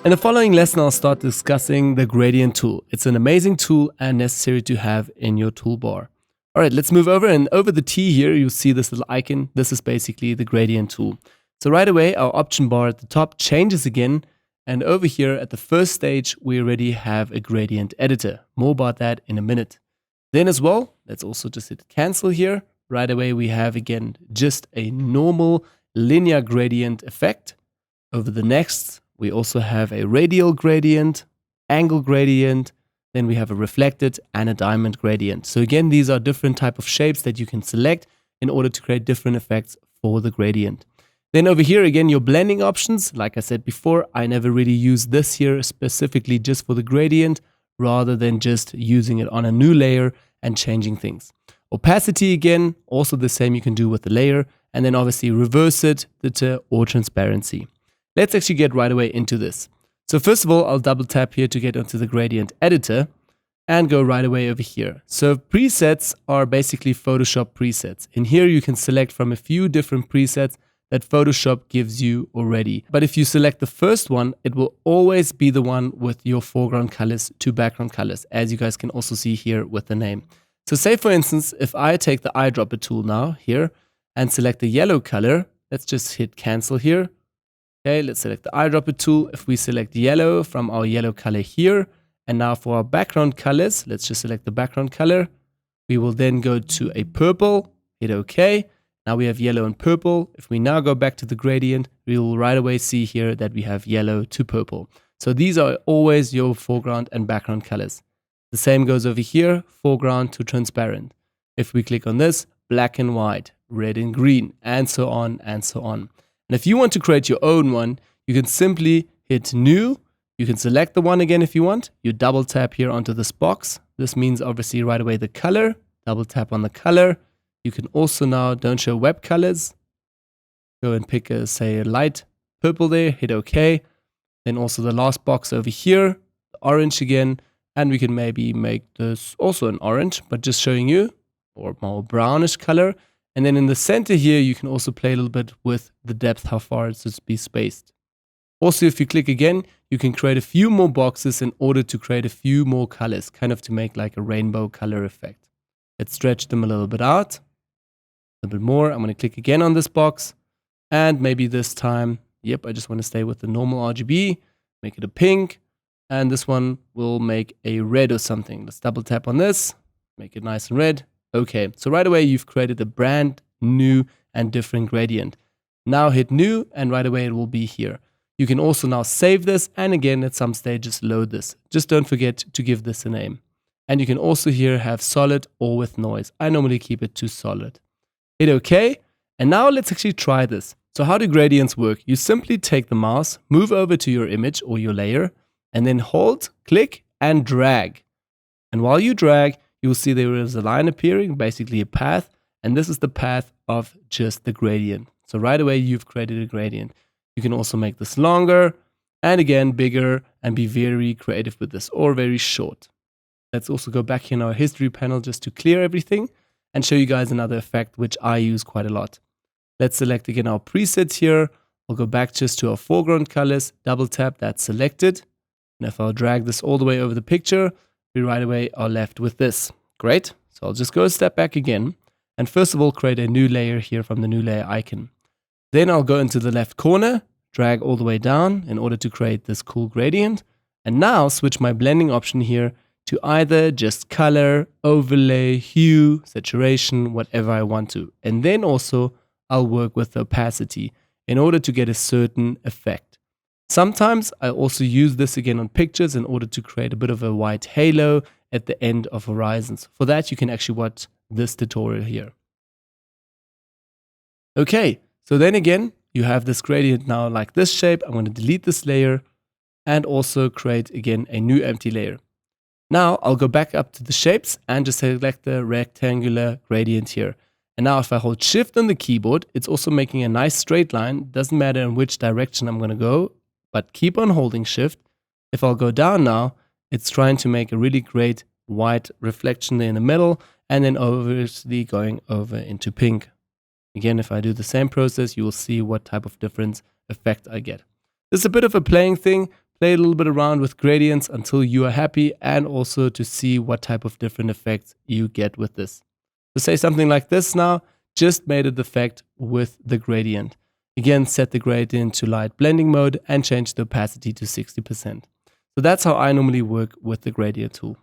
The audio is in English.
In the following lesson, I'll start discussing the gradient tool. It's an amazing tool and necessary to have in your toolbar. All right, let's move over, and over the T here, you'll see this little icon. This is basically the gradient tool. So right away, our option bar at the top changes again, and over here at the first stage, we already have a gradient editor. More about that in a minute. Then as well, let's also just hit cancel here. Right away, we have again just a normal linear gradient effect. Over the next, we also have a radial gradient, angle gradient, then we have a reflected and a diamond gradient. So again, these are different type of shapes that you can select in order to create different effects for the gradient. Then over here again, your blending options. Like I said before, I never really use this here specifically just for the gradient, rather than just using it on a new layer and changing things. Opacity again, also the same you can do with the layer, and then obviously reverse it, or transparency. Let's actually get right away into this. So first of all, I'll double tap here to get onto the gradient editor and go right away over here. So presets are basically Photoshop presets. In here you can select from a few different presets that Photoshop gives you already. But if you select the first one, it will always be the one with your foreground colors to background colors, as you guys can also see here with the name. So say for instance, if I take the eyedropper tool now here and select the yellow color, let's just hit cancel here. Okay, let's select the eyedropper tool. If we select yellow from our yellow color here, and now for our background colors, let's just select the background color. We will then go to a purple, hit OK. Now we have yellow and purple. If we now go back to the gradient, we will right away see here that we have yellow to purple. So these are always your foreground and background colors. The same goes over here, foreground to transparent. If we click on this, black and white, red and green, and so on and so on. And if you want to create your own one, you can simply hit new. You can select the one again if you want. You double tap here onto this box. This means obviously right away the color. Double tap on the color. You can also now don't show web colors. Go and pick a, say, a light purple there. Hit OK. Then also the last box over here, the orange again. And we can maybe make this also an orange, but just showing you, or more brownish color. And then in the center here, you can also play a little bit with the depth, how far it should be spaced. Also, if you click again, you can create a few more boxes in order to create a few more colors, kind of to make like a rainbow color effect. Let's stretch them a little bit out, a little bit more. I'm going to click again on this box, and maybe this time, yep, I just want to stay with the normal RGB, make it a pink, and this one will make a red or something. Let's double tap on this, make it nice and red. Okay, so right away you've created a brand new and different gradient. Now hit new, and right away it will be here. You can also now save this, and again at some stages load this. Just don't forget to give this a name. And you can also here have solid or with noise. I normally keep it to solid. Hit OK, and now let's actually try this. So how do gradients work? You simply take the mouse, move over to your image or your layer, and then hold, click, and drag. And while you drag, you will see there is a line appearing, basically a path, and this is the path of just the gradient. So right away, you've created a gradient. You can also make this longer, and again, bigger, and be very creative with this, or very short. Let's also go back here in our history panel just to clear everything, and show you guys another effect, which I use quite a lot. Let's select again our presets here. I'll go back just to our foreground colors, double tap, that's selected. And if I'll drag this all the way over the picture, we right away are left with this. Great. So I'll just go a step back again. And first of all, create a new layer here from the new layer icon. Then I'll go into the left corner, drag all the way down in order to create this cool gradient. And now switch my blending option here to either just color, overlay, hue, saturation, whatever I want to. And then also I'll work with the opacity in order to get a certain effect. Sometimes I also use this again on pictures in order to create a bit of a white halo at the end of horizons. For that, you can actually watch this tutorial here. Okay, so then again, you have this gradient now like this shape. I'm going to delete this layer and also create again a new empty layer. Now I'll go back up to the shapes and just select the rectangular gradient here. And now if I hold Shift on the keyboard, it's also making a nice straight line. Doesn't matter in which direction I'm going to go, but keep on holding Shift. If I'll go down now, it's trying to make a really great white reflection there in the middle, and then obviously going over into pink. Again, if I do the same process, you will see what type of difference effect I get. This is a bit of a playing thing. play a little bit around with gradients until you are happy, and also to see what type of different effects you get with this. To say something like this now, just made an effect with the gradient. Again, set the gradient to light blending mode and change the opacity to 60%. So that's how I normally work with the gradient tool.